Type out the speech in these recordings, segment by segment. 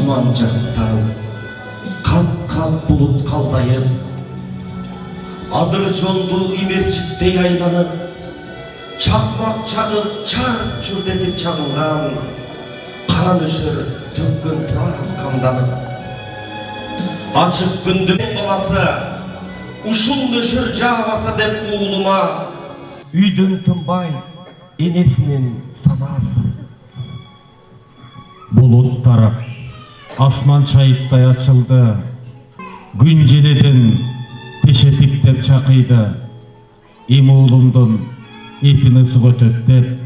Асман жақтан қат-қат бұлыт қалдайып, адыр жонду имерчіктей айланып, чақмақ чағып чарт жүрдетіп чағылған, қара нөшір төккен тұрақ қамданып. Açık күндім баласы, ұшыл нөшір жабаса деп ұлыма, үйден тынбай енесінің санасы. Bulut tarap, asman çayıkтай açıldı, gün jeleden teşetiktep çakıydı, emi oğlumdun etini suga töttep,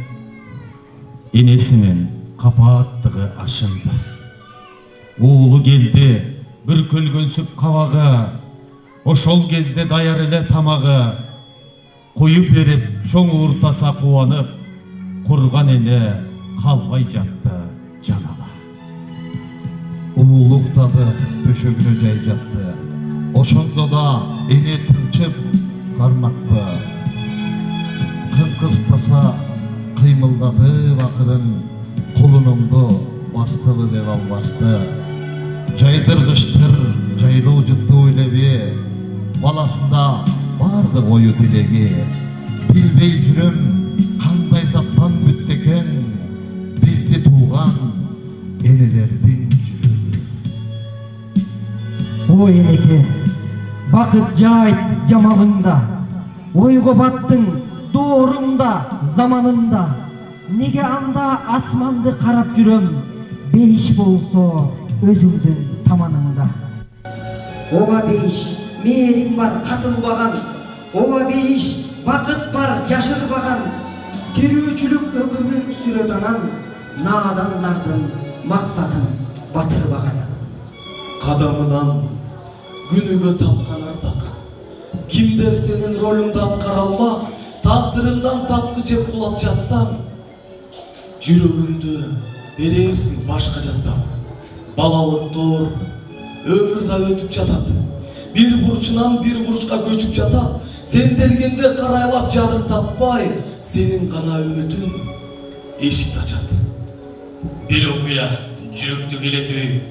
enesinin kapattığı aşındı. Oğlu geldi, bir kölgönsüp kavağı, oşol kezde dayar ele tamağı, koyup verip çoğ urtasa kuvanıp, kurgan ele kalbay jattı canala. Uğuluktadı, döşögünü jay jattı. Oşondo da ene tınçıp karmakpı. Kırkıstasa kıymıldadı bakırın, kolunumdu bastılı dev albastı. Jaydırgıçtır, jayluu jıttı oylebi, balasında vardı oyu dilegi. Bilbey жүрüm, kандай zattan bütteken, bizdi tuğan enelerdin жүрüm. O eneke, bakıp jay jamalında, oygo battın doğrunda, zamanında. Nege anda asmandı karap жүрüm, beyiş bolso özüңдүн tamаныңда. Ова бейиш, мээрим бар катылбаган, ова бейиш, бакыт бар жашырбаган, тирүүчүлүк өкүмүн сүрөт анан, наадандардын максатын батырбаган. Кадамынан күнүгө тапкан ардак, кимдер сенин ролуңду аткара алмак, тагдырыңдан сапкы жеп кулап жатсаң, жүрөгүңдү берерсиң башка жаздап. Балалыктор өмүр да өтүп жатат, бир бурчунан бир бурчка көчүп жатат. Сен делгенде карайлап жарык таппай, сенин гана үмүтүң эшикти ачат. Бир окуя жүрөктү келетип,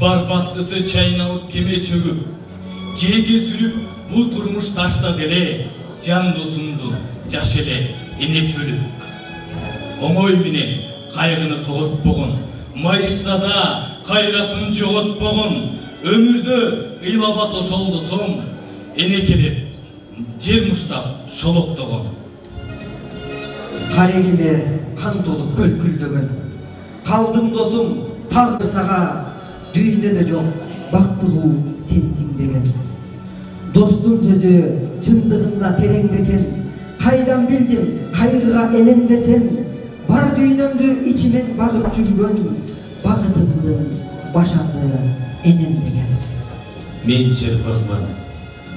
барбактысы чайналып кеме чөгүп, жеге сүрүп бул турмуш ташта деле, жан досумду жаш эле эне сүрүп. Оңой менен кайгыны тоготпогон, майышса да кайратын жоготпогон, өмүрдө ыйлабас ошолду соң, эне келип жер муштап шолоктогон. Карегиме кан толуп көлкүлдөгөн, калдым досум тагы сага, дүйнөдө жок бактылуу сенсиң деген. Достун сөзү чындыгында терең бекен, кайдан билдим кайгыга эленбесем, бар дүйнөмдү ичимен багып жүргөн, бакытымдын башаты энем деген. Мен чырпырмын,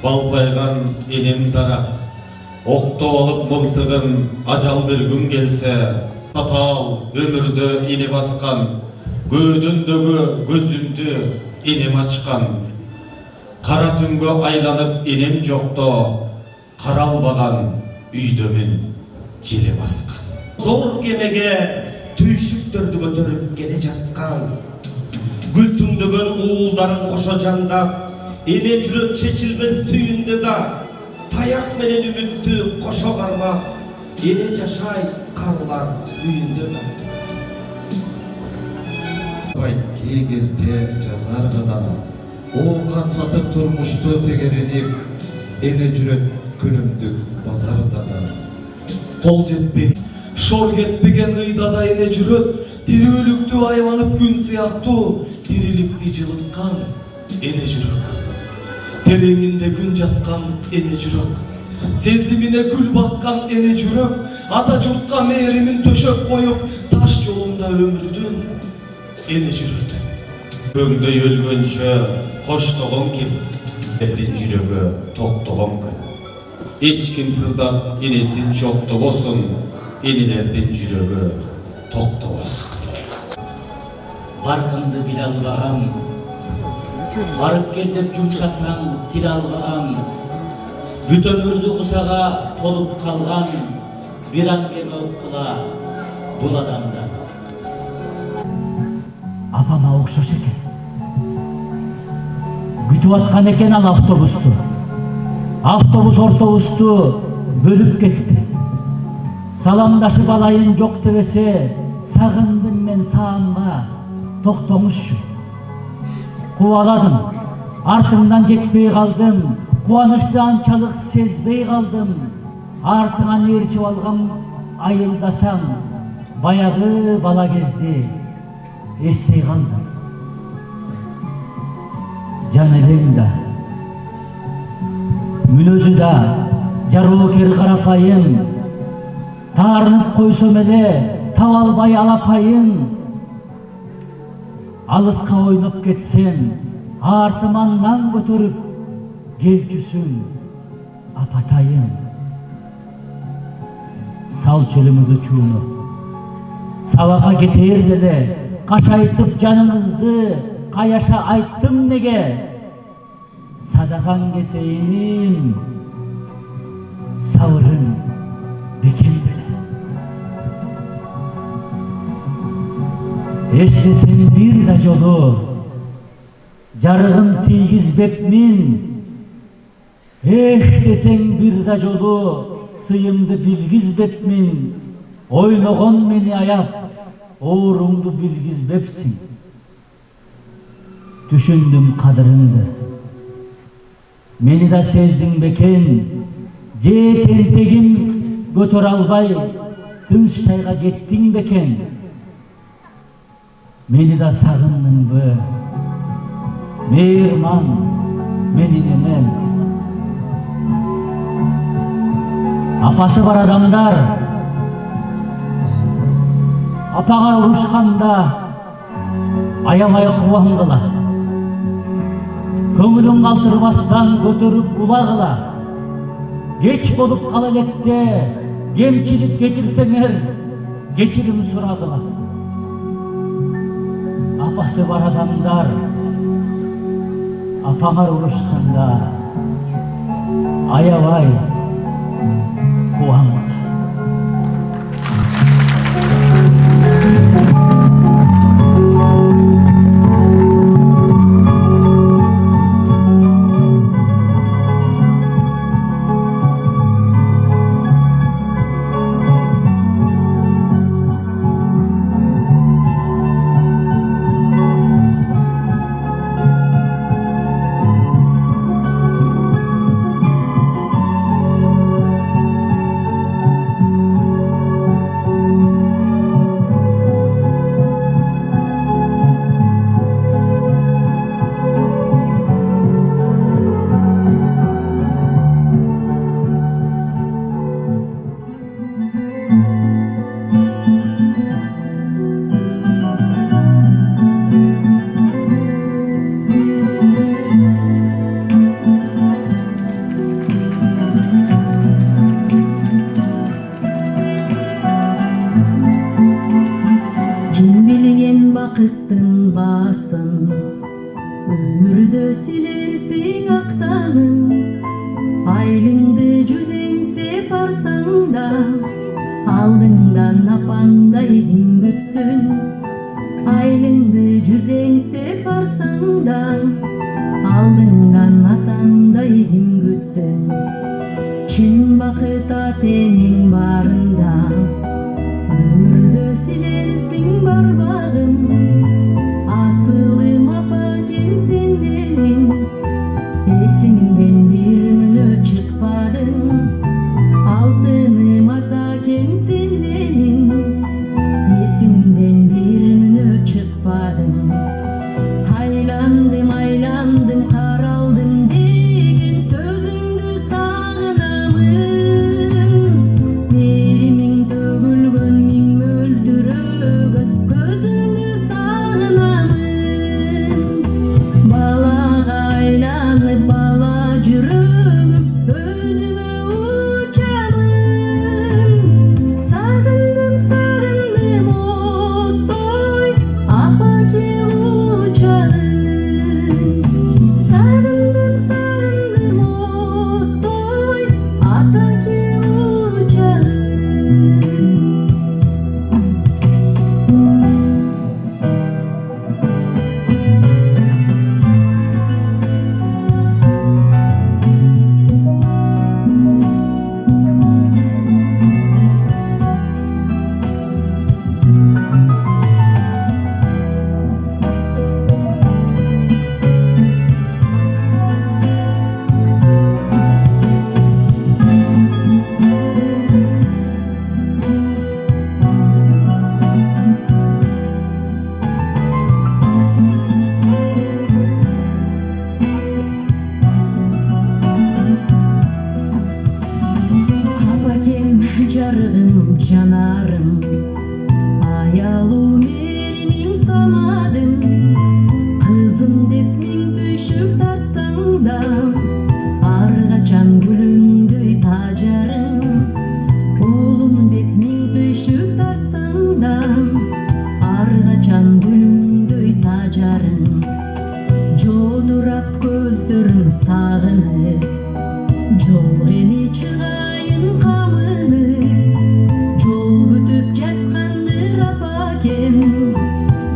балпайган энем тарап, октоп алып мылтыгын ажал бир күн келсе, татал өмүрдө эне баскан, көөдөндөгү көзүмдү энем ачкан. Кара түнгө айланып энем жокто, каралбаган үйдөмүн желе баскан. Зор кемеге түйшүктөрдү көтөрүп келе жаткан, гүл түңдөгөн уулдарын кошо жандап, эне жүрөк чечилбес түйүндө да, таяк менен үмүттү кошо кармап, эне жашай карлар үйүндө да. Кей кезде жазар гана, о кансатып турмушту тегеренип, эне жүрөт күнүмдүк базарда да. Кол жетпей, шор кетпеген ыйдада эне жүрөт, тирүүлүктү айланып күн сыяктуу, тириликти жылыткан эне жүрөк. Тереңинде күн жаткан эне жүрөк, сезимине гүл баккан эне жүрөк, ата журтка мээримин төшөп коюп, таш жолунда өмүрдүн эне жүрөт. Өңдөй өлгөнчө коштогон ким, эрдин жүрөгү токтогон күн. Эч ким сыздап энесин жоктобосун, энелердин жүрөгү токтобосун. Баркыңды биле албагам, барып кел деп жумшасаң тире албагам, бүт өмүрдү кусага толуп калган, бир аңгеме окула бул адамдан. апама окшош экен. Күтүп аткан экен ал автобусту. Автобус ортобусту бөлүп кетти. Саламдашып алайын жок дебесе, сагындым мен саамга, токтоңузчу. Кубаладым, артымдан жетпей калдым, кубанычты анчалык сезбей калдым. Артыңан ээрчип алган айылдасаң, баягы бала кезде эстей калдым. Жан элең да, мүнөзү да жароокер карапайым, таарынып койсом эле таба албай алапайым. Алыска ойноп кетсем, артыман нан көтөрүп келчүсүң апатайым. Салчу эле мызы чууну, сабакка кетер деле качайтып жаныңызды каяша айттым неге? Садакаң кетейиним, сабырың бекем беле. Эстесең бир да жолу, жарыгын тийгизбепмин. Эх десең бир да жолу, сыйымды билгизбепмин. Ойногон мени аяп, ооруңду билгизбепсиң. Түшүндүм кадырыңды, мени да сездиң бекен. Же тентегим көтөрө албай, тынч жайга кеттиң бекен. Мени да сагындыңбы, мейирман менин энем. Апасы бар адамдар апага урушканда аябай кубангыла. Көңүлүң калтырбастан көтөрүп улагыла. Кеч болуп кала электе кемчилик кетирсеңер кечирим сурагыла. Апасы бар адамдар апаңар урушканда аябай кубангыла. бақыттың басын өмірді силерсің ақтағын айлыңды жүзеңсе барсаң да алдыңдан апаңдай күтсін айлыңды жүзеңсе барсаң да алдыңдан атаңдай күтсін чын бақыт атеңнің барында өмірді силерсің барбағын асылым апакем сендерің есіңден бір мүнөт шықпадың алтыным атакем сендерің есіңден бір мүнөт шықпадың жанарым аялуу меринин самадым кызым деп миң түйшүк тартсаң да ар качан гүлүңдөй тажарым уулум деп миң түйшүк тартсаң да ар качан гүлүңдөй тажарым жонурап көздөрүң сагынып жол эне чыгайын камынып жол күтүп жаткандыр апакем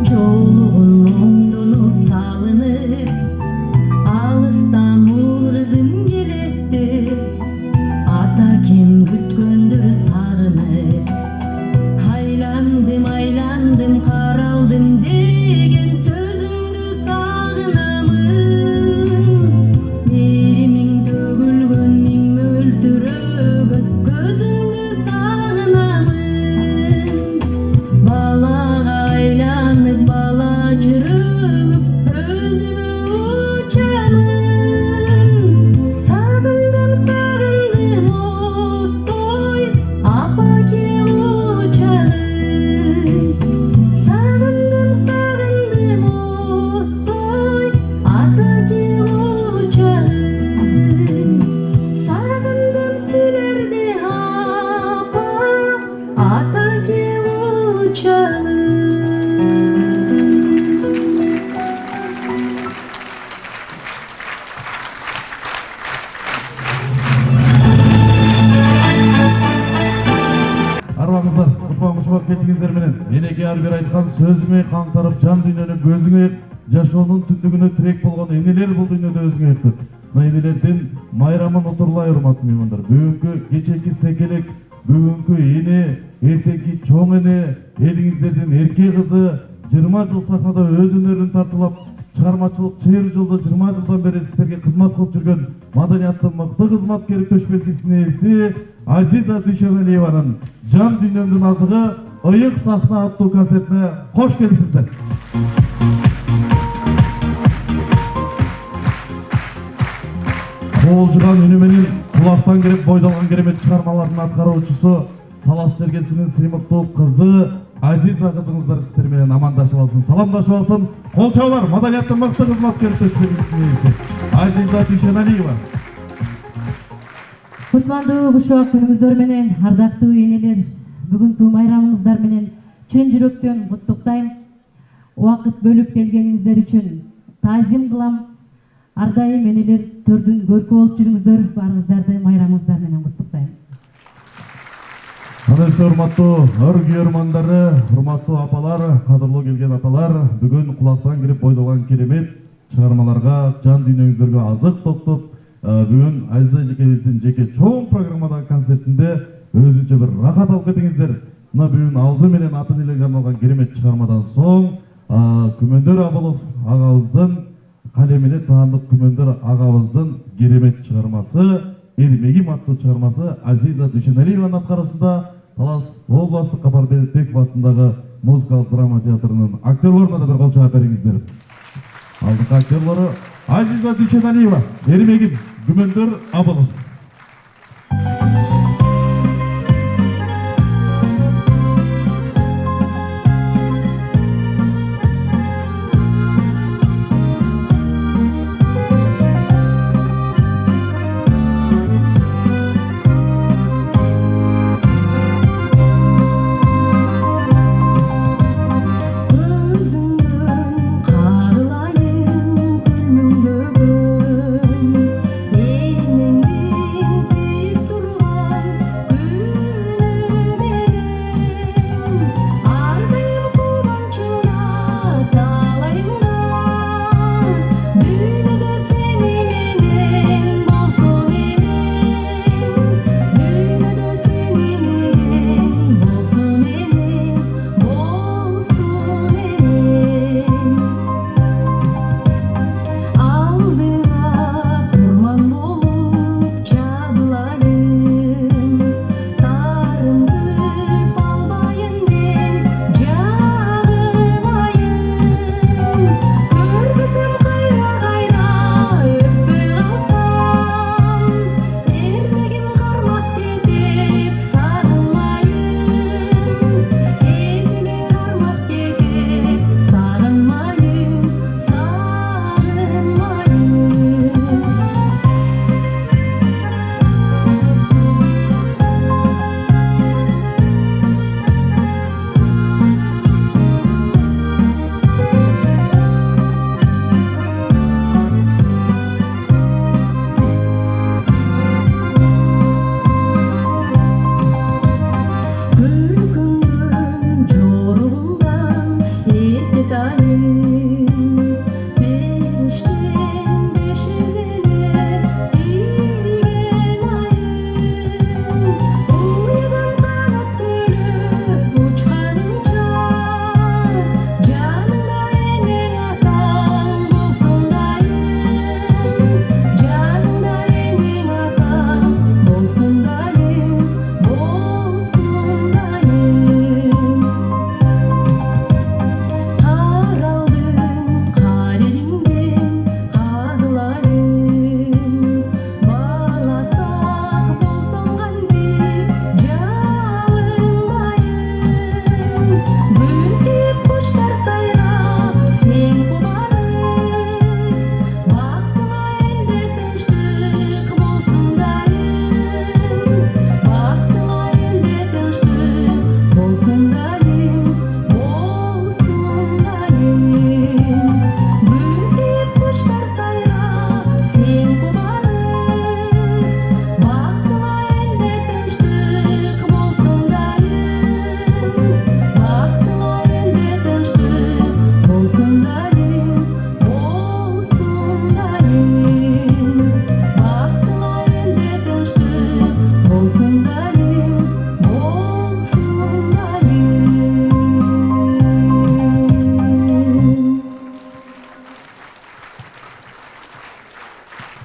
жолугун оңдонуп салынып алыстан уул кызым келет деп ата кем күткөндөр сагынып айландым каралдым деген сөзүңдү сагынамын меримиң төгүлгөн миң мөлтүрөгөн көзүңдү сагынамын балага айланып бала жүрөгүм өзүңө учамын сагындым оттой апаке учамын сагындым оттой атаке учамын сагындым силерди апа атаке учамын. Арбаңыздар, кутман-кушмак кечиңиздер менен энеге ар бир айткан сөзүңө каңтарып жан дүйнөнү көзүңө жашоонун түндүгүнө тирек болгон энелер бул дүйнөдө өзүңө өттү. Мына энелердин майрамын отурлай урматтуу меймандар. Бүгүнкү кечеки секелек, бүгүнкү эне, эртеңки чоң эне, элиңиздердин эрке кызы 20 жыл сахнада өз өнөрүн тартуулап, чыгармачылык чыйыр жолдо 20 жылдан бери сиздерге кызмат кылып жүргөн маданияттын мыкты кызматкери төш белгисинин ээси Азиза Дүйшөналиеванын Жан дүйнөмдүн азыгы ыйык сахна аттуу концертине кош келипсиздер. Коолжуган үнү менен кулактан кирип бойдолгон керемет чыгармалардын аткаруучусу Талас Жергесинин сыймыктуу кызы Азиза кызыңыздар сиздер менен амандашып алсын, саламдашып алсын. Кол чабуулар, маданияттын мыкты кызматкери төш белгисинин ээси Азиза Дүйшөналиева. Кутмандуу кушак күнүңүздөр менен ардактуу энелер, бүгүнкү майрамыңыздар менен чын жүрөктөн куттуктайм. Убакыт бөлүп келгениңиздер үчүн таазим кылам. Ар дайым энелер төрдүн көркү болуп жүрүңүздөр, баарыңыздарды майрамыңыздар менен куттуктайм. Канысы урматтуу өр күйөрмандары, урматтуу апалар, кадырлуу келген аталар, бүгүн кулактан кирип бойдолгон керемет чыгармаларга, жан дүйнөңүздөргө азык топтоп, бүгүн Азиза жекебиздин жеке чоң программадагы концертинде өзүнчө бир рахат алып кетиңиздер. Мына бүгүн алды менен атын элге арналган керемет чыгармадан соң Күмөндөр Абылов агабыздын калемине таандык Күмөндөр агабыздын керемет чыгармасы Эрмегим аттуу чыгармасы Азиза Дүйшөналиеванын аткаруусунда Талас областык Капарбеков атындагы музыкалык драма театрынын актерлоруна да бир кол чаап бериңиздер. Алдыңкы актерлору Азиза Дүйшөналиева, Эрмегим, Күмөндөр Абылов. Kağlayın gülümün bugün,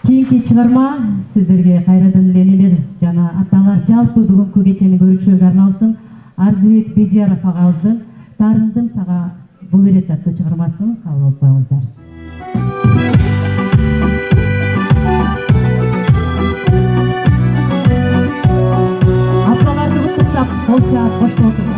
Kийинки чыгарма сиздерге кайрадан эле энелер жана аталар жалпы бүгүнкү кечени көрүүчүлөргө арналсын. Арзыбек Бедияров агабыздын Тарындым сага бул ирет аттуу чыгармасын кабыл алып коюңуздар. Аталарды куттуктап, кол чаап кош болуңуздар.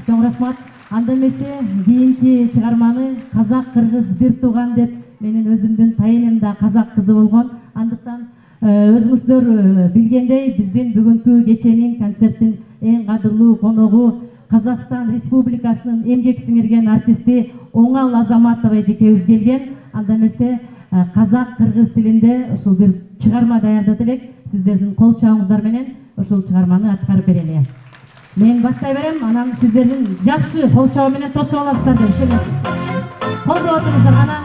Чоң рахмат. Анда эмесе кийинки чыгарманы казак кыргыз бир тууган деп менин өзүмдүн тайыным да казак кызы болгон. Андыктан өзүңүздөр билгендей биздин бүгүнкү кеченин концерттин эң кадырлуу коногу Казакстан Республикасынын эмгек сиңирген артисти Оңал Азаматова эжекебиз келген. Анда эмесе казак кыргыз тилинде ушул бир чыгарма даярдады элек. Сиздердин кол чабыңыздар менен ушул чыгарманы аткарып берели. Мен баштай берем, анан сиздердин жакшы кол чабы менен тосуп аласыздар деп ошону колдоп отуруңуздар. Анан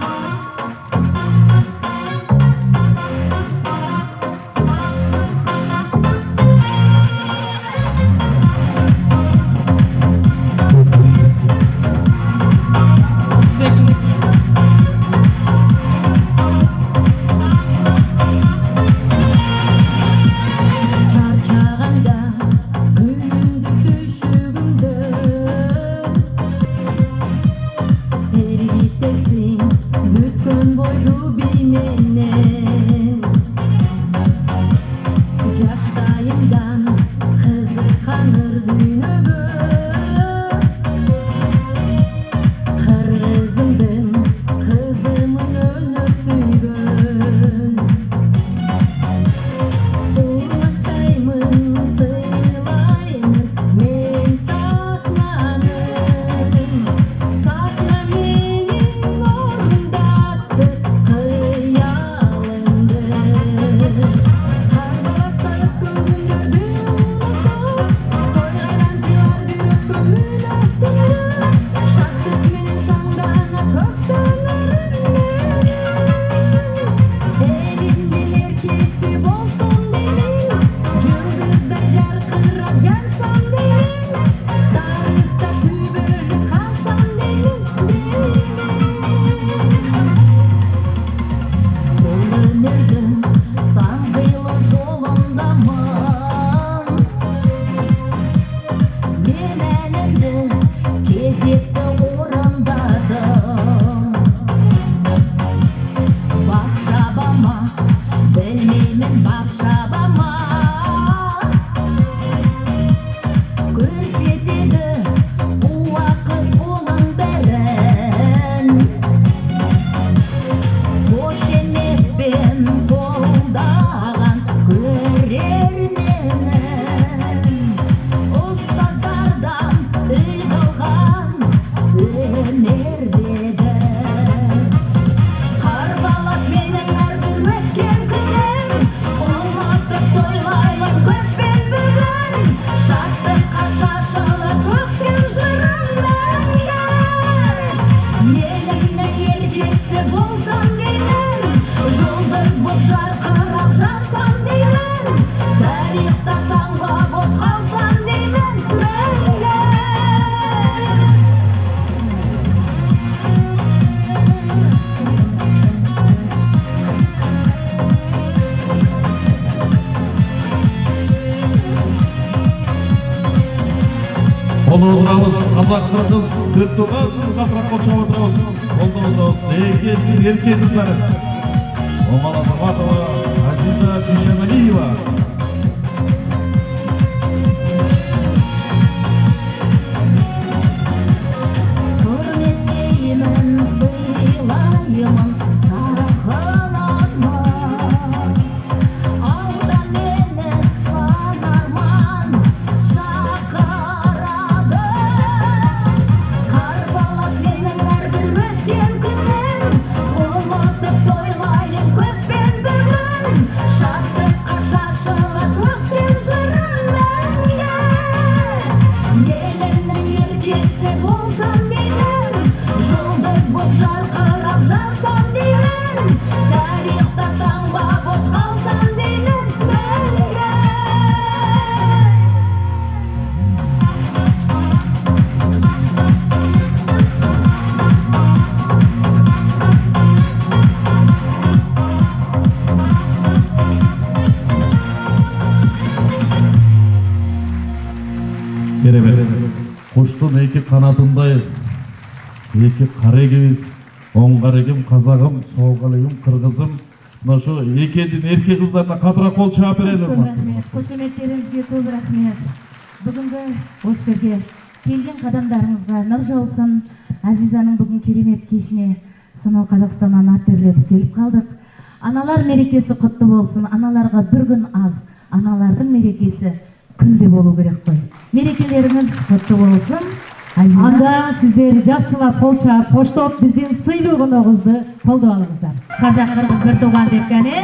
Kolduğunuz Kazak Kırgız Türktuğan Katrak Koçavatırız Kolduğunuz Ekin Erken Kızları Oğal Azarmatova Aziza Düşemeliyeva Kuştun iki kanatındayım. İki karegimiz, on karegim Kazağım, sol karegim Kırgızım. Mına şu ekendin erkek kızlarına kadra kol çağap verelim. Көп рахмет, қошеметтеріңізге көп рахмет. Бүгінгі осы жерге келген қадамдарыңызға нұр жаусын. Азизаның бүгін керемет кешіне сонау Қазақстаннан ат терлетіп келіп қалдық. Аналар мерекесі құтты болсын. Аналарға бір күн аз, аналардың мерекесі күнде болу керек қой. Мерекелеріңіз құтты болсын. Анда сіздер жақсылап қол чаап, қоштап бізден сыйлы қонағыңызды қолдап алыңыздар. Қазақ қырғыз бір туған деп қане.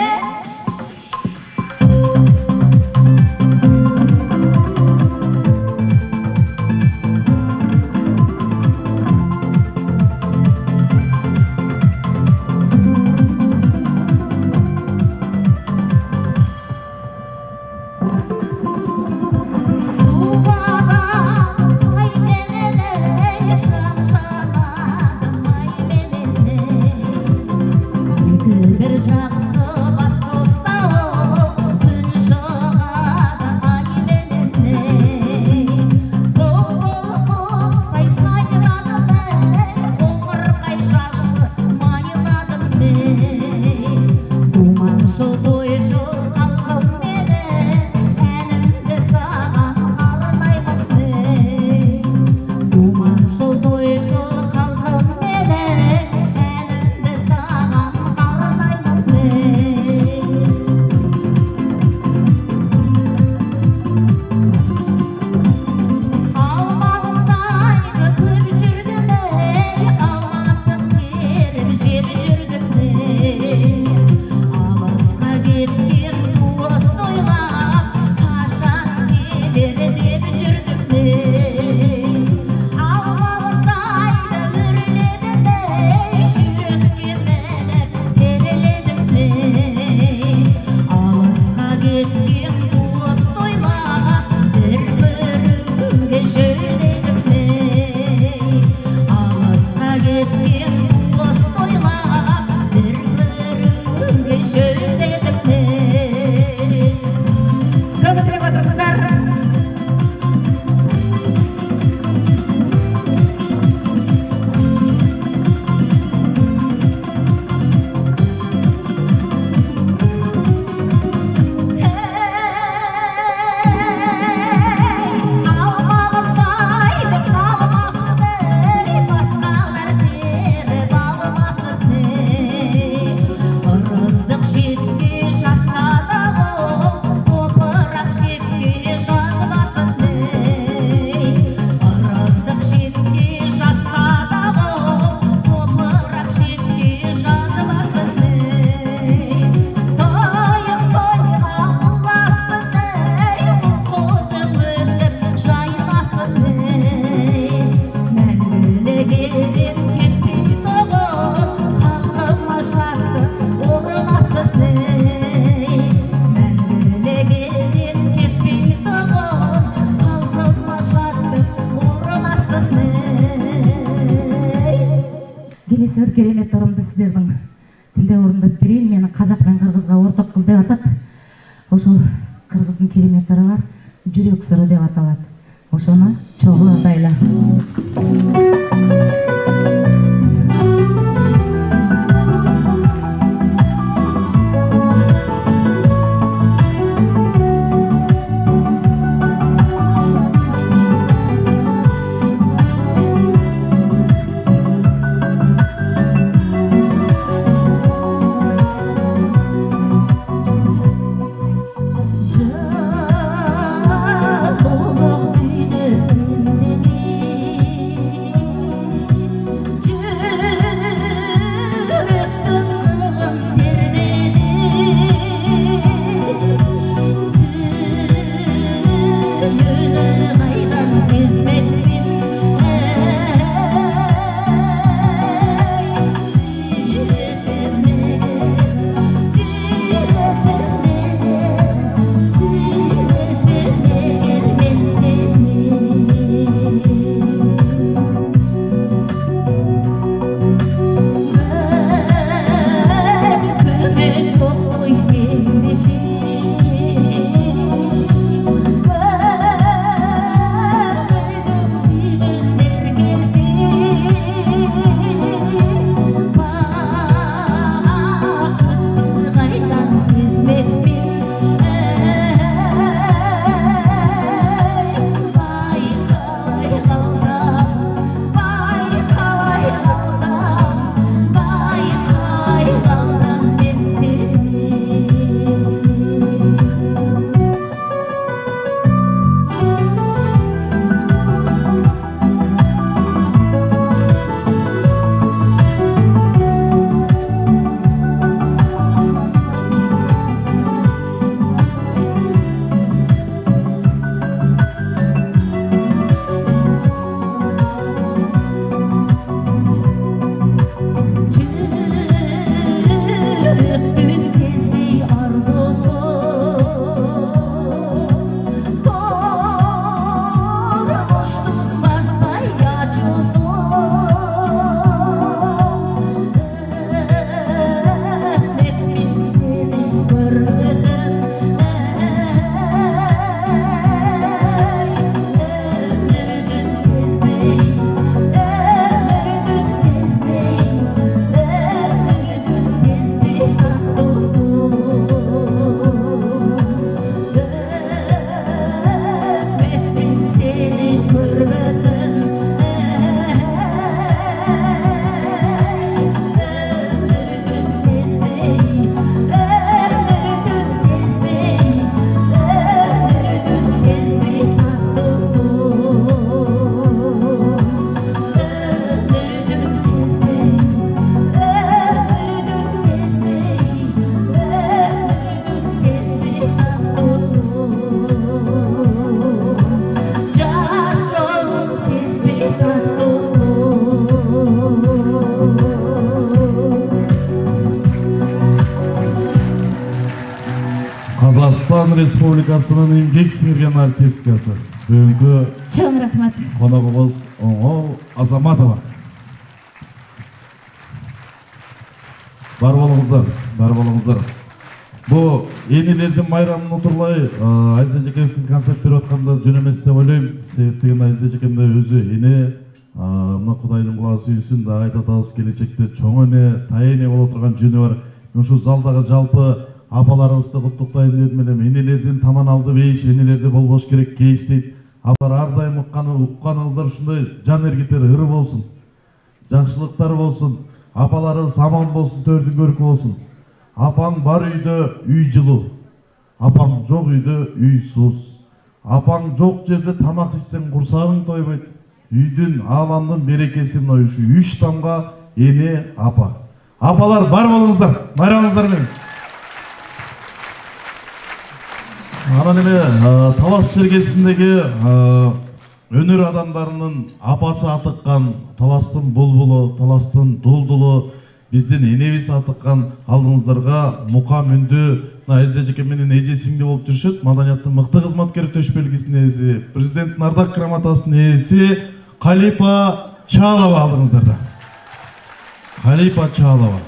Келесі керемет ырымды сіздердің тілде орындап берейін. Мені қазақ пен қырғызға ортақ қыз деп атады. Ошол қырғыздың керемет ыры бар, жүрек сыры деп аталады. Ошоны Çoğulandayla. Қазақстан Республикасының еңбек сіңірген артисткасы бүгінгі Чоң рахмат. қонағымыз Оңол Азаматова. Бар болыңыздар. Бұл енелердің майрамын отырлай Айза Жекеевтің концерт беріп отқанда жөн емес деп ойлаймын. Себептеген Айза Жекемде өзі ене мына Құдайдың құласы үйсін да айта табыс келешекте чоң ене, тай ене болып отырған жөні бар. Мен шу залдағы жалпы апаларымызды құттықтайын дедім елем. Енелерден таман алды бейіш, енелерде бол бош керек кейіш дейді. Апалар ардайым ұққаныңыздар шындай жан әрекеттері ыры болсын, жақшылықтар болсын, апалары саман болсын, төрдің көркі болсын. Апаң бар үйді үй жылу, апаң жоқ үйді үй сус. Апаң жоқ жерде тамақ ішсең құрсағың тоймайды, үйдің алаңның берекесін ойышы. Үш тамға ене апа. Апалар бар болыңыздар, майрамыңыздар мен. Ана неме Талас жергесіндегі өнер адамдарының апасы атыққан, Таластың бұлбұлы, Таластың дұлдұлы, бізден енебес атыққан алдыңыздарға мұқам үнді Айза Жекеменен ежесіңде болып жүршіт. Маданияттың мықты қызматкері төш белгісінің есі, президенттің ардақ грамотасының есі Қалипа Чалова алдыңыздарда. Қалипа Чалова.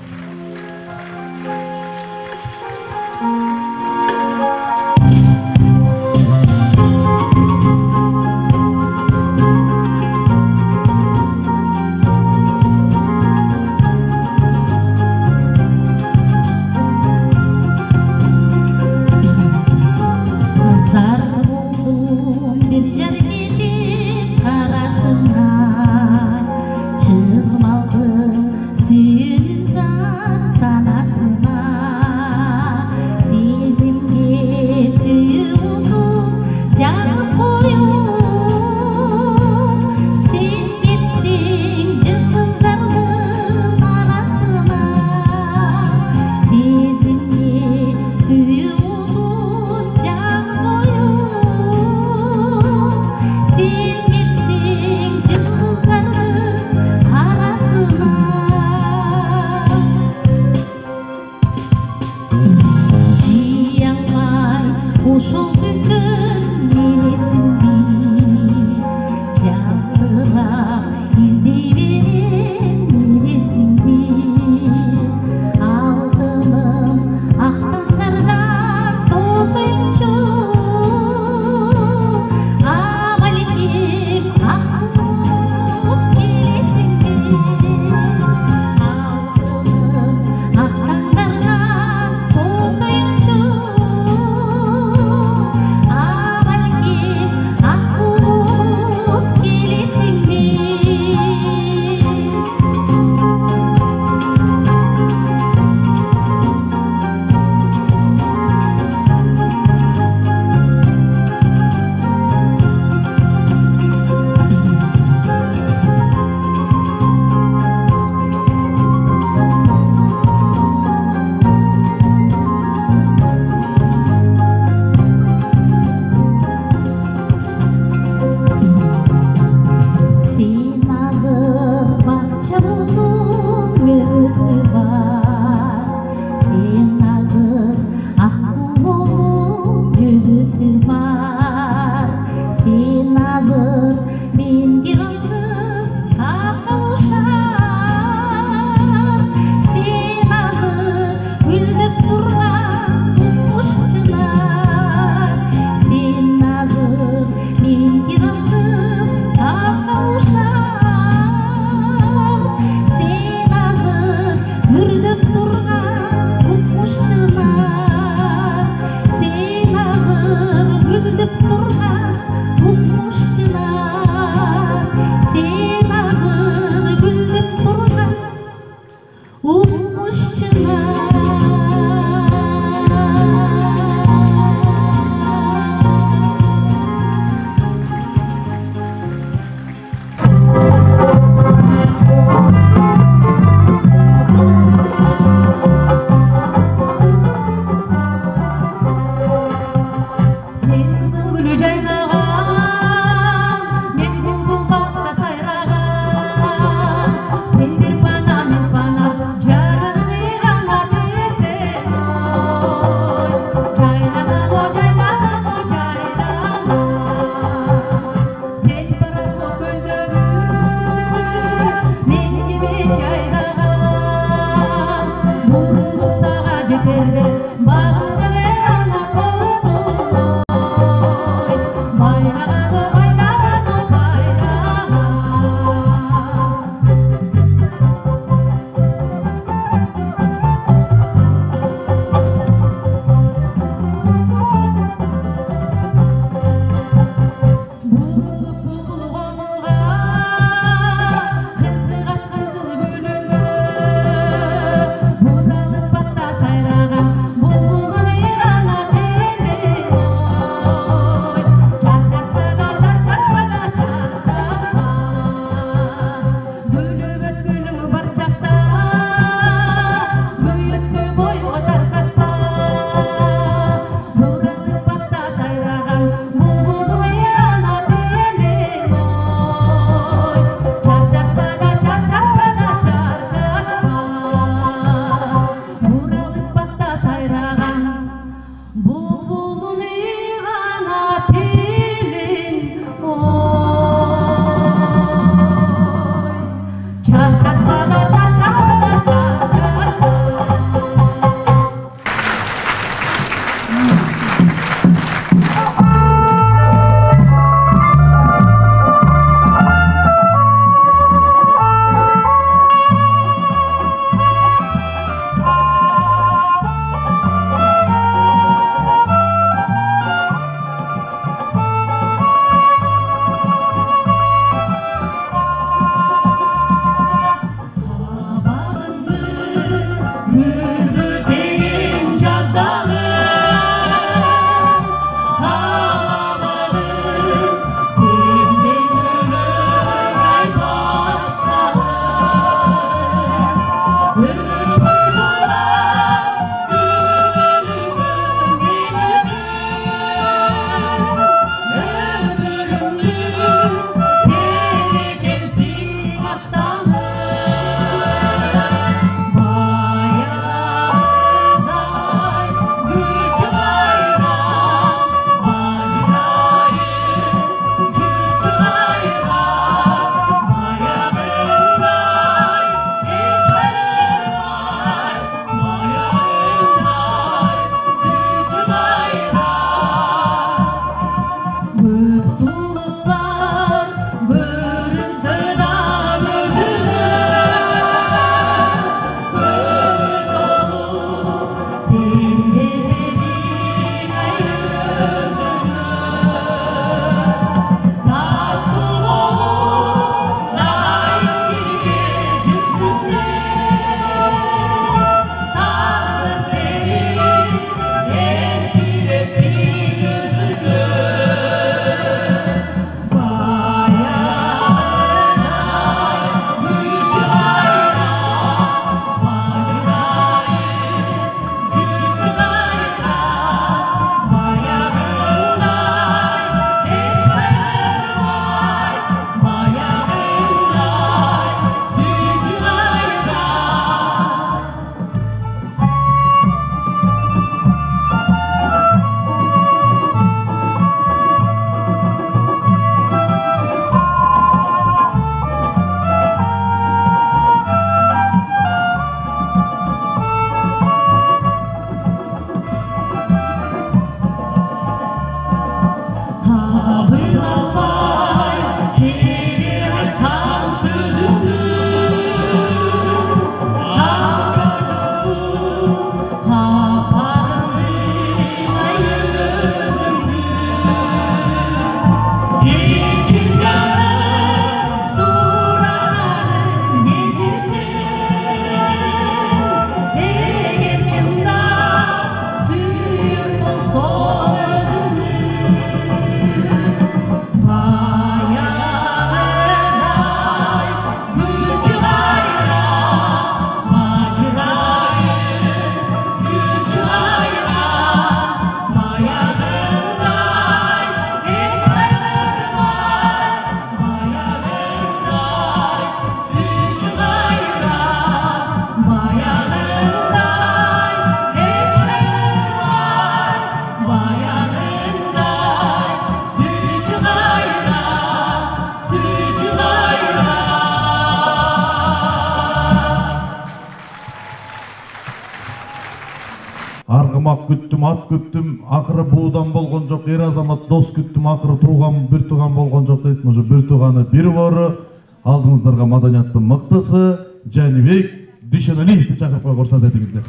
тууган болгон жок, эр азамат дос күттүм, акыры тууган бир тууган болгон жок дейт. Ошо бир тууганы бир бору. Алдыңыздарга маданияттын мыктысы Жанибек Дүйшөналиевди чакырып койгон уруксат этиңиздер.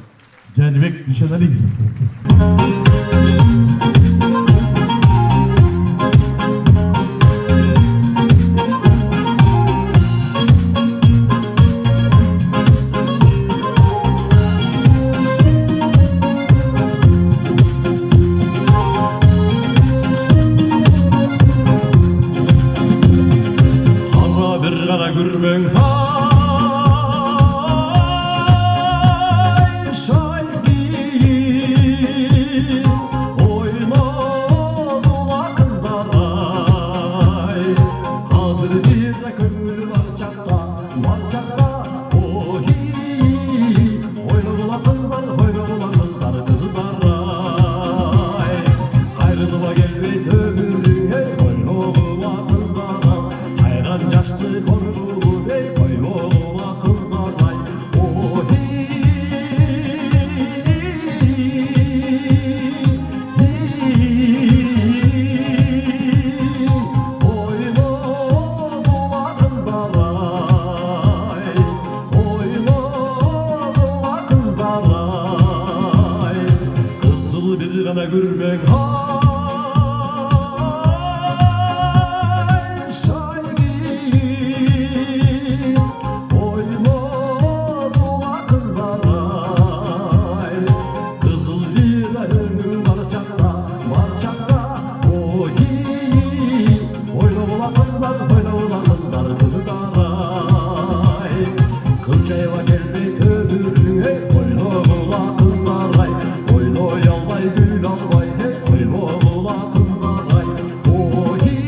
Жанибек Дүйшөналиев. Gürmen ay şayki oyma dola kızlar ay hazır bir de kömür var çakta ohi oyna dola kızlar kızlar ay ayrılığa gelmeydi ömrüne oyna dola kızlar hayran yaşlı gürmek ay şayki oyma dola kızlar ay kızıl bir ömrüm var çakta ohi oyna dola kızlar kızlar ay kılçayva gelmek ömrüne oyna dola kızlar ay oyna yalvay gül alvay oyna dola kızlar ay ohi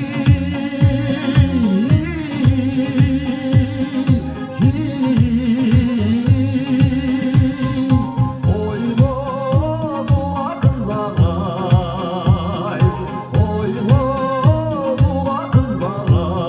oyna dola kızlar ay oyna dola kızlar ay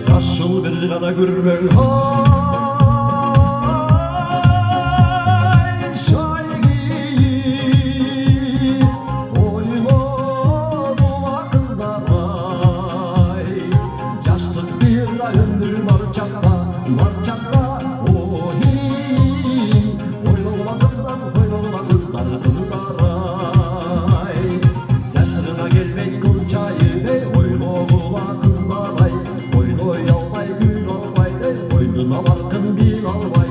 yaşıl bir gana gürmen ay şayki oyma dola kızlar ay yaşlık bir ömrüm var çakta ohi oyna dola kızlar ay yaşlığına gelmek kılçayı oyna dola kızlar ay oyna yalvay gül alvay boynuna barkın bil alvay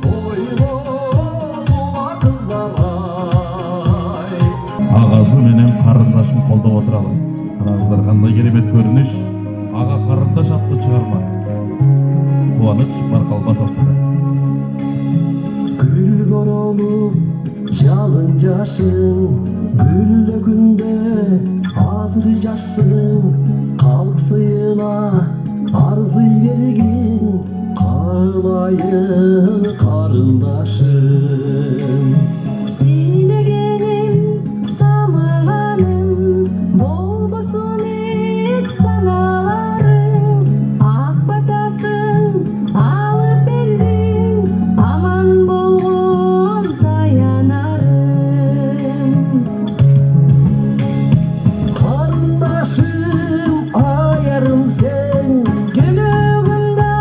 oyna dola kızlar ay Агасы менен карындашын колдоп отуралы. Караңыздар кандай керемет көрүнүш. Ага карындаш аттуу чыгарма. Кубаныч Баркал Басовтуда. Gül olup çalın yaşın güllөгүндө азыр жашсың калксыйла арзый бергин каалайын карындашым Dilегеним, самыганым, болбосун эч саналарың. Ак батасын алып бердиң, аман болгон таянарым. Karındaşım ayarım sen, gülüğümde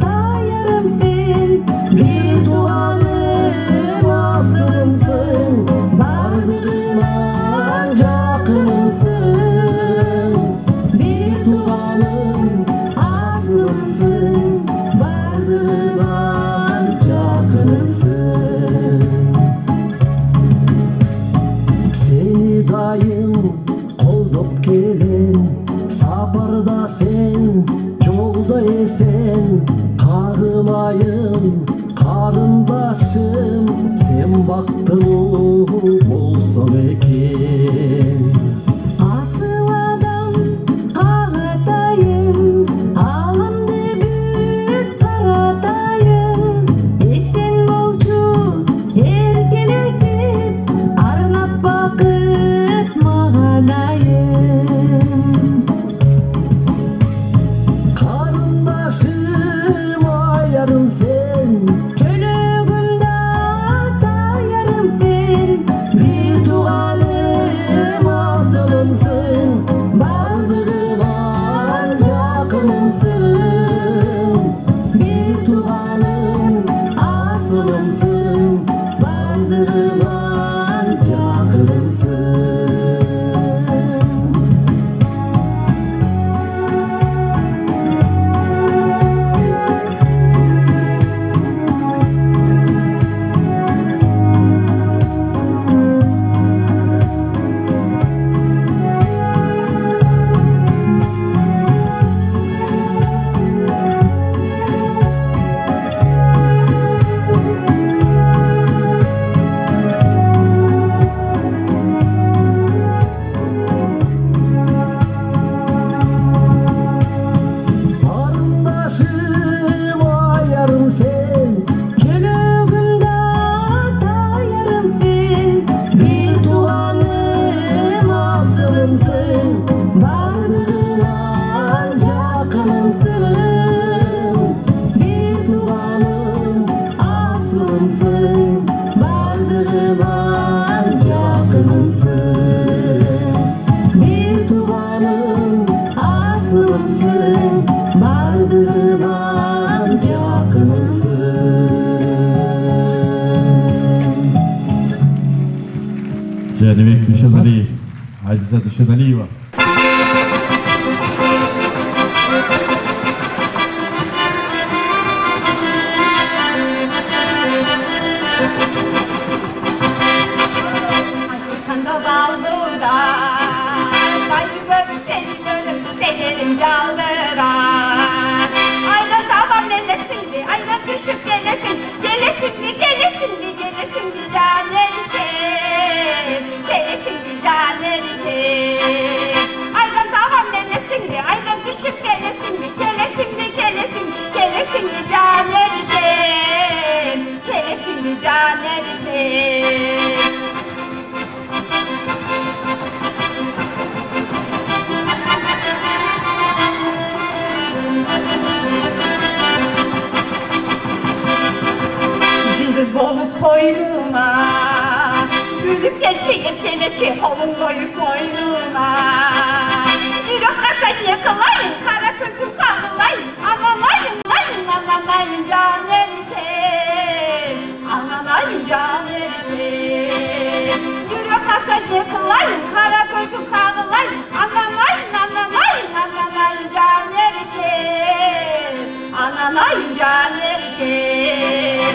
tayarım sen. Bir tuğanım asılımsın, bardırılan yakınımsın. Bir tuğanım asılımsın, bardırılan yakınımsın. Seni dayım koldoп келем, сапарда sen, жолда esen, карылайын, карындашым, sen бактылуу болсом экен. Асыл адам кагатайын, аламды бүт каратайын. Эсен болчу эркелетип, арнап бакыт маганайын. Карындашым аярым сен, Чөлөгүмдө атайарым сен, бир тууганым асылымсың, бардыгынан жакынымсың. Бир тууганым асылымсың, бардыгынан жакынымсың. Карындашым аярым сен, Чөлөгүмдө атайарым сен, бир тууганым асылымсың, бардыгынан жакынымсың. Бир тууганым асылымсың, бардыгынан жакынымсың. Бир тууганым асылымсың, бардыгынан жакынымсың. Жәнібек Дүйшенәлиев, Азиза Дүйшенәлиева. Açıkanda baldıra, başı görüp seni görüp severim caldıra. Aynen tamam nelesin mi, aynen düşüp gelesin, gelesin mi, gelesin mi, gelesin mi canerken, gelesin mi canerken. Aynen tamam nelesin mi, aynen düşüp gelesin mi, gelesin mi, gelesin, gelesin mi canerken, gelesin mi canerken. Cılız bolup koynuma, gülüp geçeyip geleçi olun koyup koynuma. Cürok kaşak yakalayın, kara közüm kanılayın, anlamayın, layın, anlamayın can erken, anlamayın can erken. Cürok kaşak yakalayın, kara közüm kanılayın, anlamayın, anlamayın, anlamayın can erken, anlamayın can erken.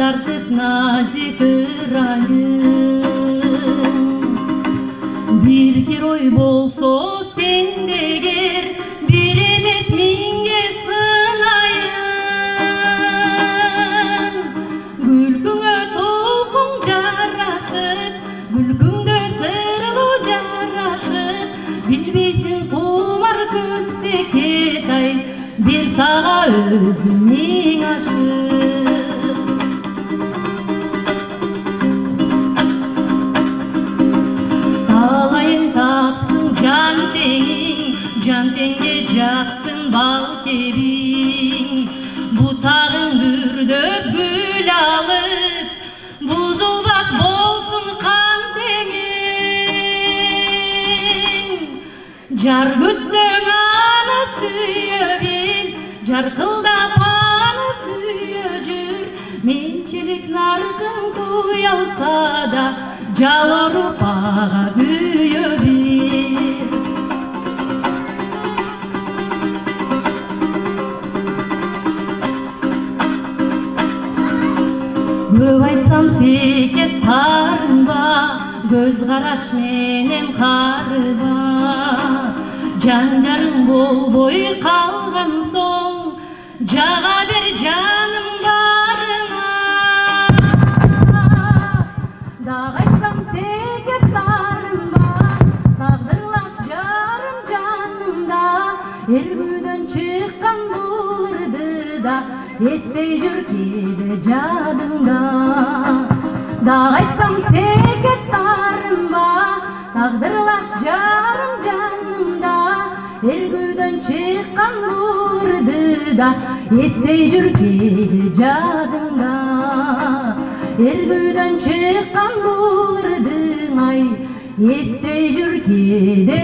тазартып назик ырайын. Бир герой болсо сендегер, бир эмес миңге сынайын. Күлкүңө толкун жарашып, күлкүңдө сырлуу жарашып, билбейсиң кумар көз секетай, бир сага өзүмнүң ашып. Талайын тапсың жан теңиң, жан теңге жаксың бал кебиң. Бутагың бүрдөп гүл алып, бузулбас болсун кан теңиң. Жар күтсөң аны сүйө бил, жаркылдап аны сүйө жүр. Менчилик наркын туялса да, жал оруп ага күйө бил. Көп айтсам секет тарынба, көз караш менен карыба. Жан жарың болбой калган соң, жага бер жаным барына. Дагы айтсам секет тарынба, тагдырлаш жарым жанымда. Эргүүдөн чыккан бул ырды да, эстей жүр кээде жадымда. Дагы айтсам секет тарынба, тагдырлаш жарым жанымда. Эргүүдөн чыккан бул ырды да, эстей жүр кээде жадымда. Эргүүдөн чыккан бул ырдың ай, эстей жүр кээде,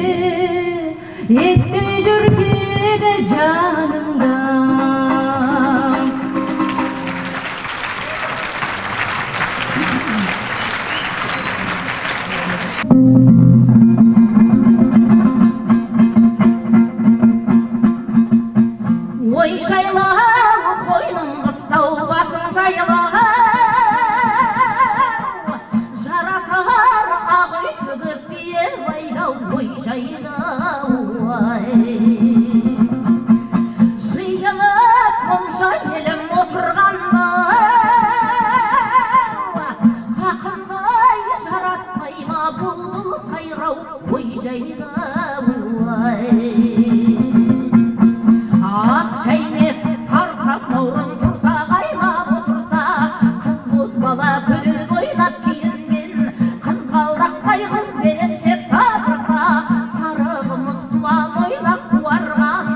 эстей жүр кээде жанымда. Ой жайлау, қойным қыстау, басын жайлау. Жарасар ақ үй төгіп бие байлау. Ой жайлау, жиылып мұнша елім отырғанда, ақындай жараспай ма бұл сайрау. Ой жайлау, ақ шайнек сарсап наурын тұрса, қайнап отырса, қыз боз бала күліп ойнап киінген, қызғалдақтай қыз келіншек сабырса, сары қымыз құлан ойнап қуарған,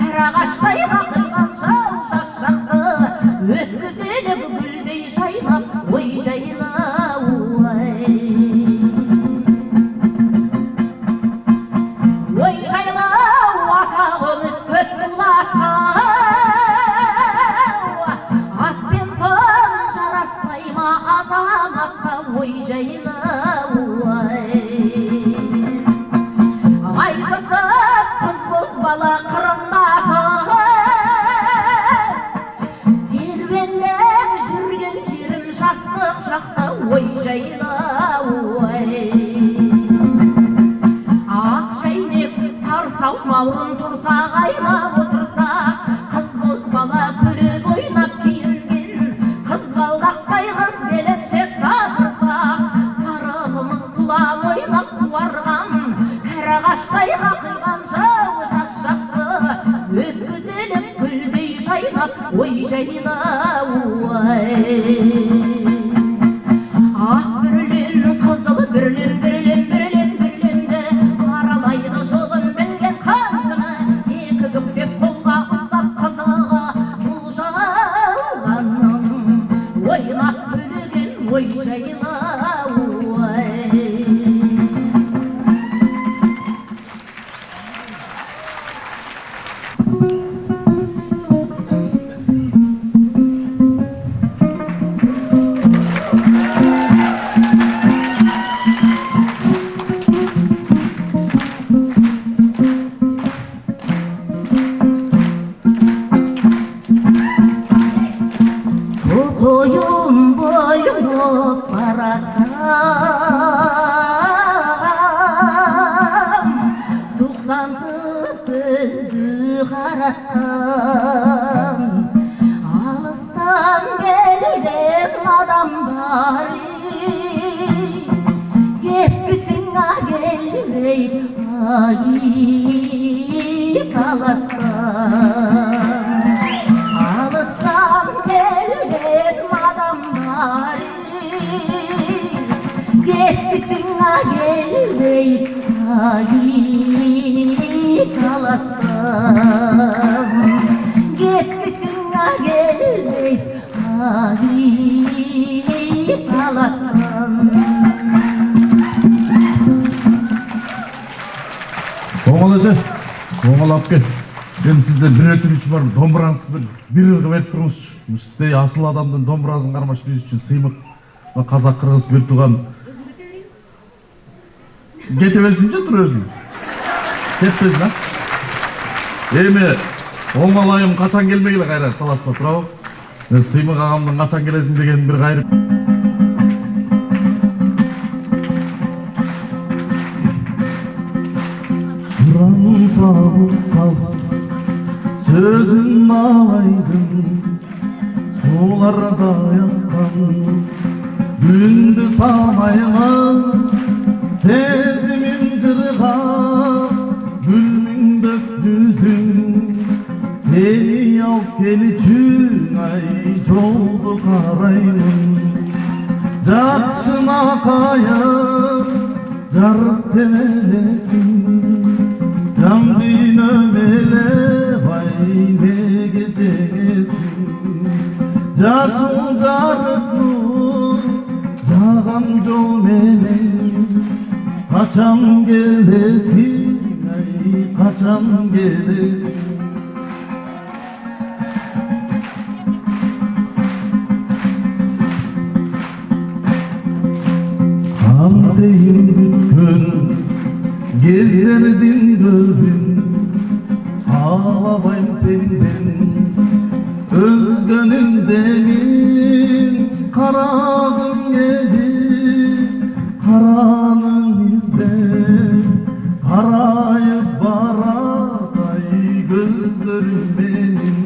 кәрағаштай қақылған жау шашақты өткізеді гүлдей жайнап. Ой жайлау, ой жайлау, ата қоныс көт бұлаққа. Атпен тон жараспай ма азаматқа. Ой жайлау, айтысып қыз боз бала қырындасып, серуендеп жүрген жерім жастық шақта. Ой жайлау, ақ шайнек сарсау маурын тұрса, қайнап отырса, қыз боз бала күліп ойнап киінген, қызғалдақтай қыз келіншек сабырса, сары қымыз құлан ойнап қуарған, кәрағаштай қақылған жау шашақты өткізіліп гүлдей жайнап. Ой жайлау, ақ бүрлен қызыл бүрлен, бүрлен бүрлен бүрленді, аралайды жолын білген қамшыны, екі бүктеп қолға ұстап қызығы бұл жалғанның ойнап күлген. Ой жайлау, Yandı gözlü karattan, alıstan geldim adamlar. Yetkisine gelmey ayı talastan, alıstan geldim adamlar. Yetkisine gelmey ayı talastan, yetkisine gelmey ayı talastan. Оңалача, оңалап кел. Мен сізде бір өтініш бар, домбыраңызды бір ырғып беріп тұрыңызшы. Сізде асыл адамдың домбырасын қармаш біз үшін сыймық. Қазақ, қырғыз, бір туған. Кете берсін же тұр өзің? Кетпесін, а? Еме, оңалайым қачан келмейлі қайра таласқа тұрау. Сыймық ағамның қачан келесін деген бір қайрып. Sabıkaz sözün ağaydın, sularda yakkan gündü samayına, sezimin cırga gülmün dök yüzün, seni al geliçün ay çoldu karayın, jakşına kayıp jarık temelesin. Can dinömele vay ne gecesin, Caşın jarık nur Cağam jomelen, Kaçan gelesin ay kaçan gelesin. Kan deyim bütün gezlerdin görün, ağlabayım senden, özgönümdenin karagım yedi, karanın izden, karayıp baratay gözlerim benim,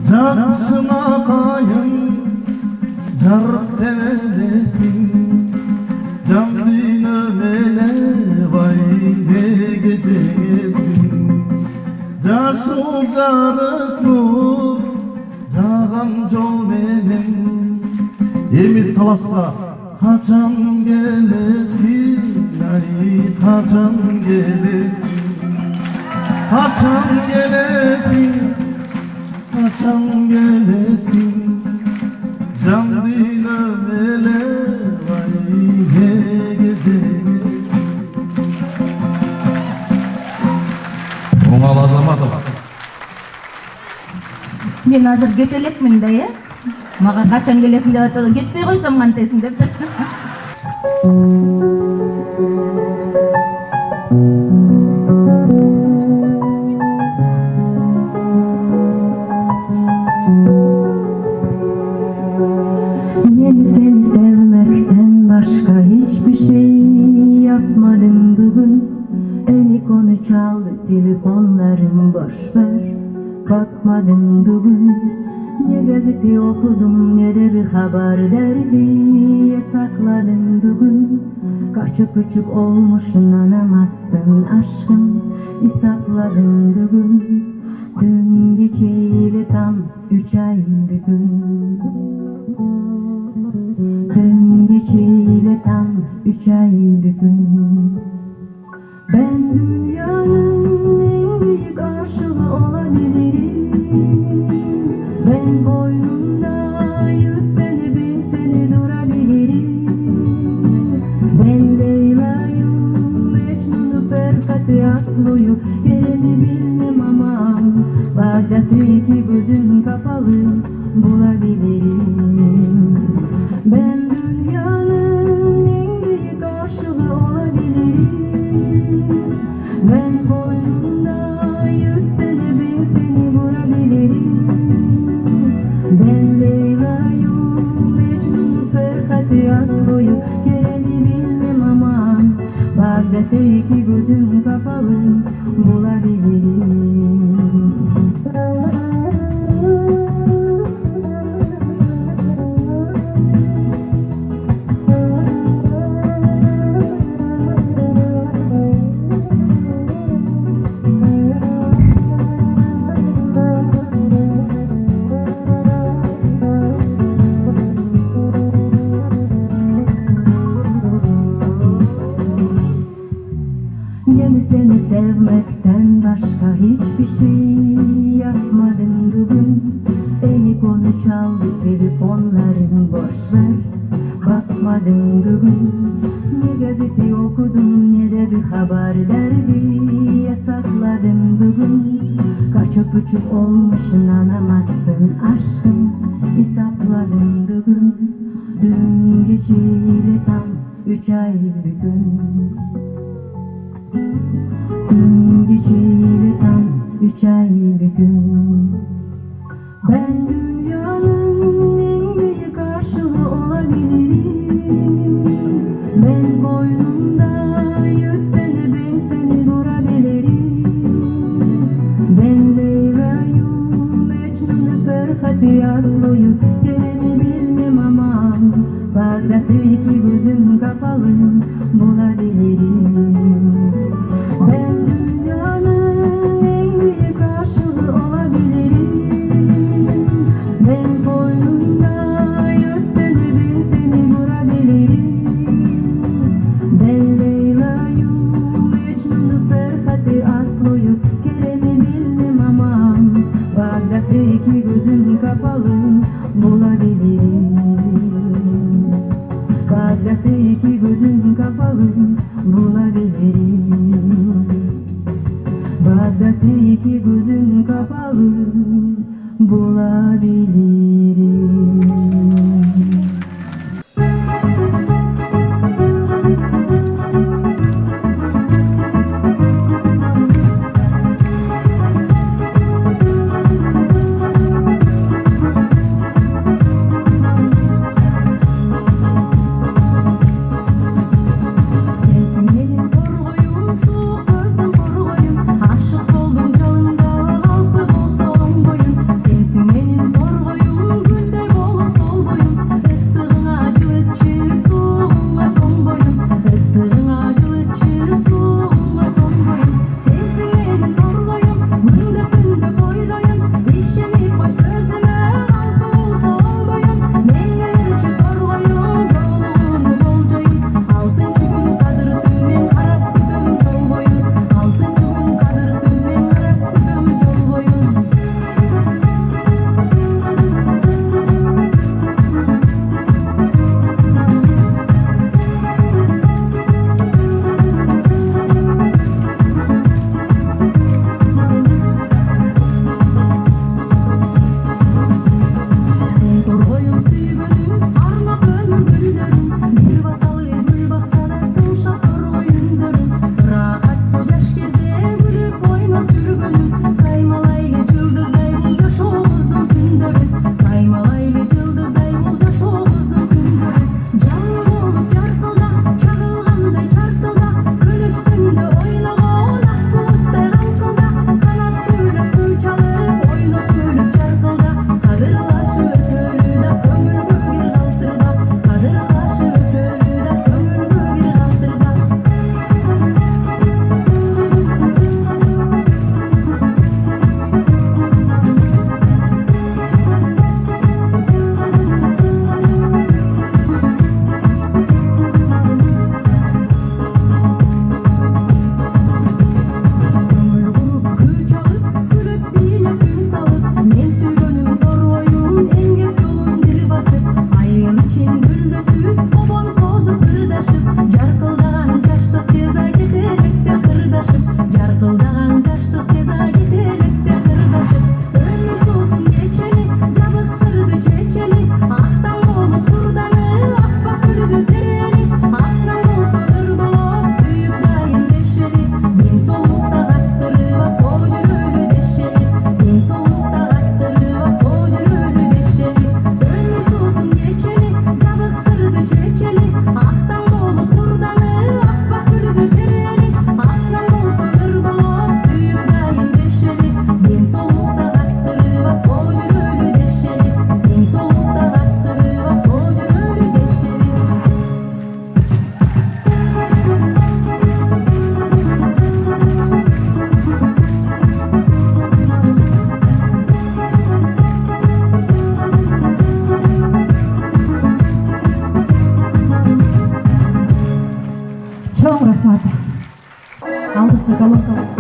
jakşına kayın, jarık temelesin, can dinömele vay ne gecesin, Caşıl jarık nur Cağam jomelen, Emi talasqa kaçan gelesin ay kaçan gelesin, kaçan gelesin, kaçan gelesin, can dinömele vay ne gecesin. Оңал Азаматов. Мен азыр кетелекмин да, э? Мага качан келесиң деп атып, кетпей койсом кантесиң деп. Мен сени sevmekten başka hiçbir şey yapmadım bugün. Eli konu çaldı, telefonlarım boş ver, bakmadım bugün. Ne gazete okudum ne de bir haber derdi sakladım bugün. Kaçıp küçük olmuşsun anamazsın aşkım, hesapladım bugün. Dün geçeli tam 3 ay bir gün. Dün geçeli tam 3 ay bir gün. Ben dünyanın en büyük aşığı olabilirim. Ben boynumda 100 sene 1000 sene durabilirim. Ben Leyla'yım, Mecnun'u, Ferhat'ı, Aslı'yı, Kerem'i bilmem ama Bağdat'ı iki gözüm kapalı bulabilirim. Ben dünyanın en büyük aşığı olabilirim. Ben boynumda 100 sene 1000 sene vurabilirim. Ben Leyla'yım, Mecnun'u, Ferhat'ı, Aslı'yı, Kerem'i bilmem ama Bağdat'ta iki gözüm kapalı seni sevmekten başka hiçbir şey yapmadım bugün. Beni konu çaldı telefonlarım, boş ver, bakmadım bugün. Ne gazete okudum ne de bir haber dergi yasakladım bugün. Kaç öpücük olmuş inanamazsın aşkım, hesapladım bugün. Dün geceyle tam 3 ay bir gün. Dün geceyle tam 3 ay bir gün. Ben dünyanın en büyük aşığı olabilirim. Ben boynumda 100 sene ben seni durabilirim. Ben Leyla'yım, Mecnun'u, Ferhat'ı, Aslı'yı, Kerem'i bilmem ama Bağdat'taki gözüm kapalı bulabilirim. Ben dünyanın en büyük aşığı olabilirim. Ben boynumda 100 sene ben seni durabilirim. Ben Leyla'yım, Mecnun'u, Ferhat'ı, Aslı'yı, Kerem'i bilmem ama Bağdat'taki gözüm kapalı bulabilirim. Bağdat'taki gözüm kapalı bulabilirim. Bağdat'taki gözüm kapalı bulabilirim. Sensin benim korgoyum, su gözüm korgoyum. Aşık oldum canında, halkı bolsa boyum. Sensin benim korgoyum. kalın kalın.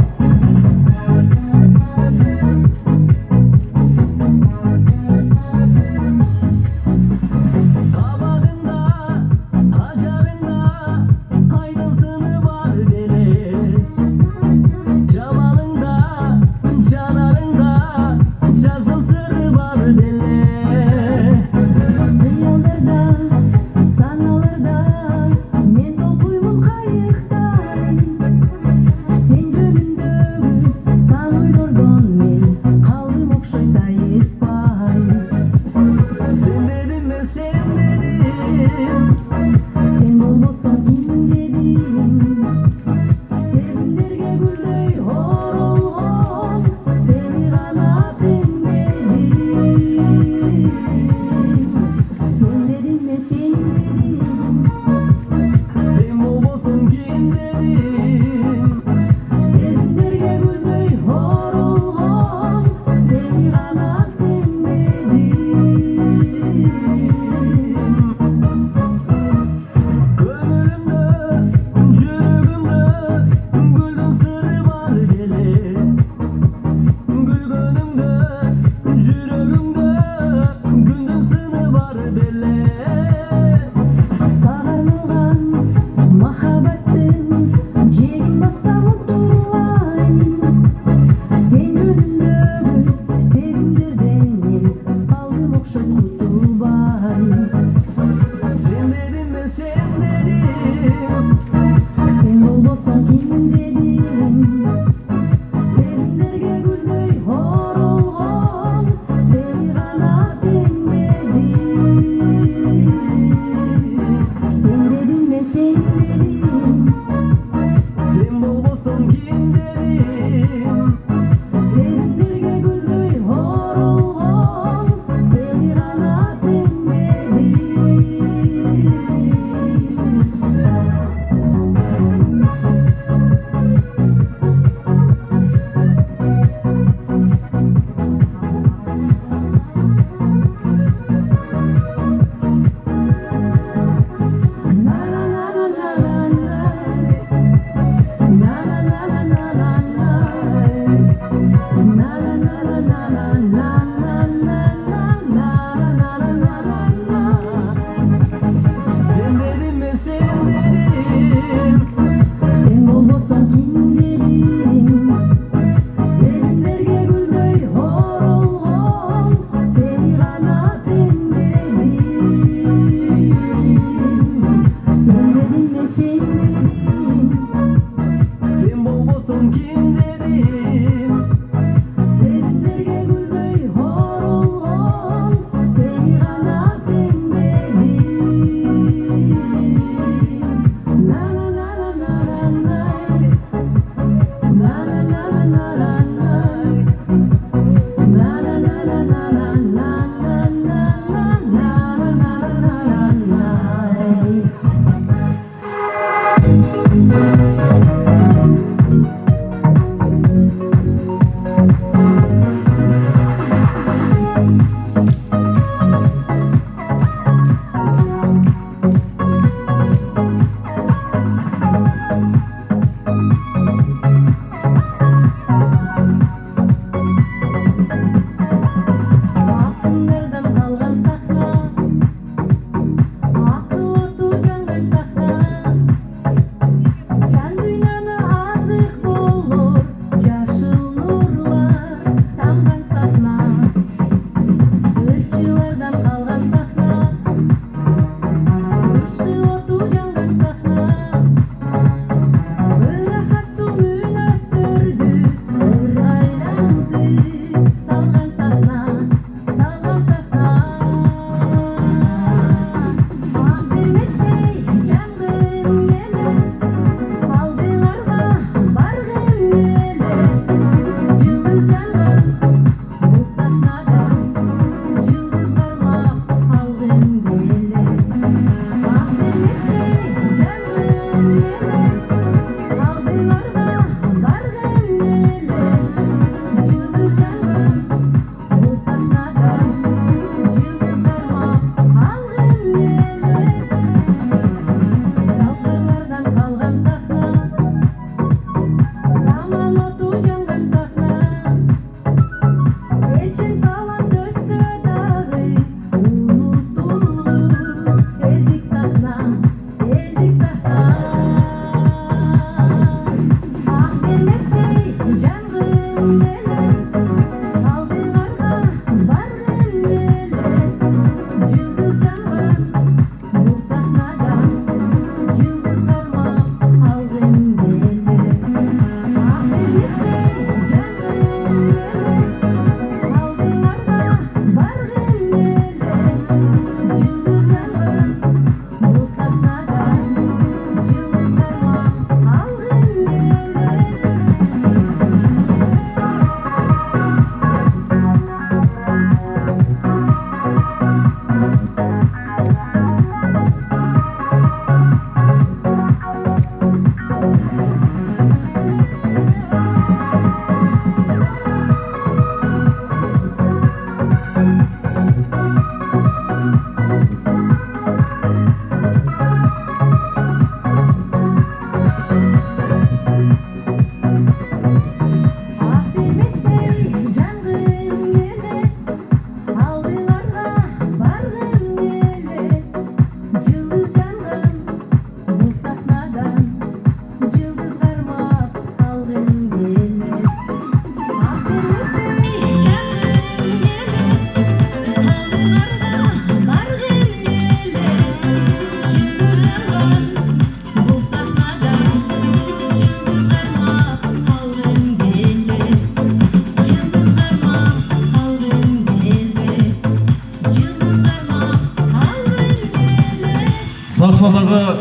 Сахнадағы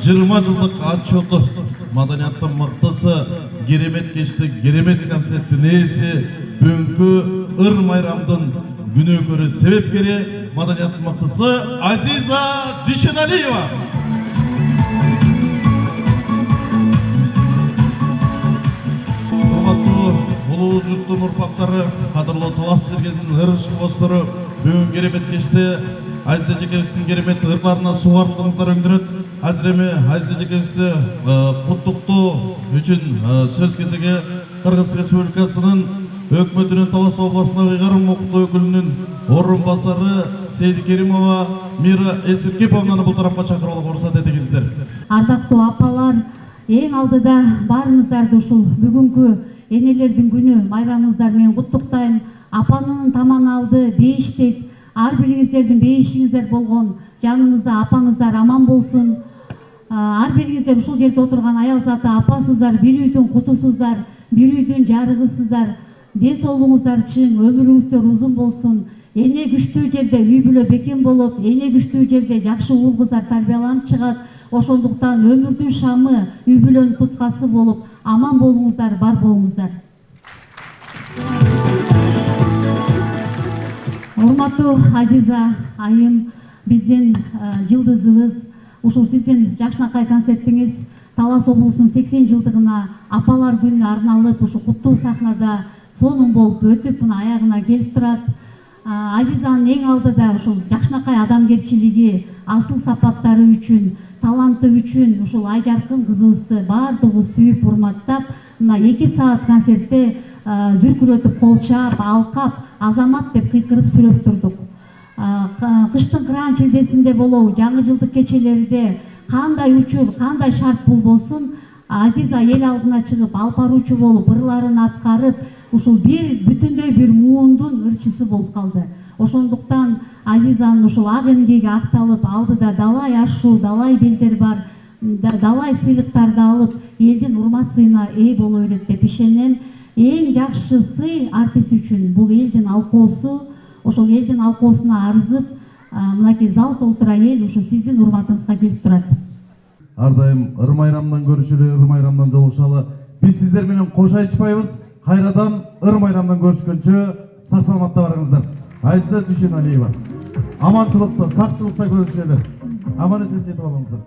20 жылдық отчеты, маданияттың мықтысы, керемет кешті, керемет концерттің есі, бүгінгі ыр майрамдың күні көрі себепкері, маданияттың мықтысы Азиза Дүйшеналиева. Ұлы жұрттың ұрпақтары, қадірлі талас жергендің ырышын қостыры, бүгін керемет кешті Азиза Жекебевтің керемет ырларына суғарттыңыздар өңдірет. Әзіреме Азиза Жекебевті құттықты үшін сөз кезеге Қырғыз Республикасының өкіметінің Талас обласына ғиғарым мұқты өкілінің орынбасары Сейді Керимова Мира Есіркеповнаны бұл тарапқа шақырып рұқсат етіңіздер. Ардақтуу апалар, ең алдыда барыңыздарды ушул бүгүнкү энелердин күнү майрамыңыздар менен куттуктайм. Апанын таман алды бейиштейт. Ар бириңиздердин бейишиңиздер болгон, жаныңызда апаңыздар аман болсун. Ар бириңиздер ушул жерде отурган аял заты апасыздар, бир үйдүн кутусуздар, бир үйдүн жарыгысыздар. Ден соолугуңуздар чың, өмүрүңүздөр узун болсун. Эне күчтүү жерде үй бүлө бекем болот, эне күчтүү жерде жакшы уул кыздар тарбияланып чыгат. Ошондуктан өмүрдүн шамы үй бүлөнүн туткасы болуп, аман болуңуздар, бар болуңуздар. Урматтуу Азиза айым, биздин жылдызыбыз, ушул сиздин Жакшынакай концертиңиз Талас облусунун 80 жылдыгына апалар күнүнө арналып, ушу куттуу сахнада сонун болуп өтүп, мына аягына келип турат. Азизанын эң алдыда ушул Жакшынакай адамгерчилиги, асыл сапаттары үчүн, таланты үчүн ушул Айжаркын кызыбызды баардыгыбыз сүйүп урматтап, мына 2 саат концертте дүркүрөтүп, колчап, алкап, азамат деп кыйкырып сүрөп турдук. Кыштын кыраан чилдесинде болобу, жаңы жылдык кечелерде кандай учур, кандай шарт болбосун, Азиза эл алдына чыгып, алпаруучу болуп, ырларын аткарып, ушул бүтүндөй бир муундун ырчысы болуп калды. Ошондуктан Азизанын ушул ак эмгеги акталып, алдыда далай ашуу, далай белдер бар, далай сыйлыктарды алып, элдин урмат сыйына ээ боло берет деп ишенем. Эң жакшы сый артист үчүн бул элдин алкоосу, ошол элдин алкоосуна арзып, мынакей зал толтура эл ушу сиздин урматыңызга келип турат. Ар дайым ыр майрамдан көрүшөлү, ыр майрамдан жолугушалы. Биз сиздер менен кош айтышпайбыз. Кайрадан ыр майрамдан көрүшкөнчө сак саламатта барыңыздар. Азиза Дүйшеналиева. Аманчылыкта, сакчылыкта көрүшөлү. Аман эсен жетип алыңыздар.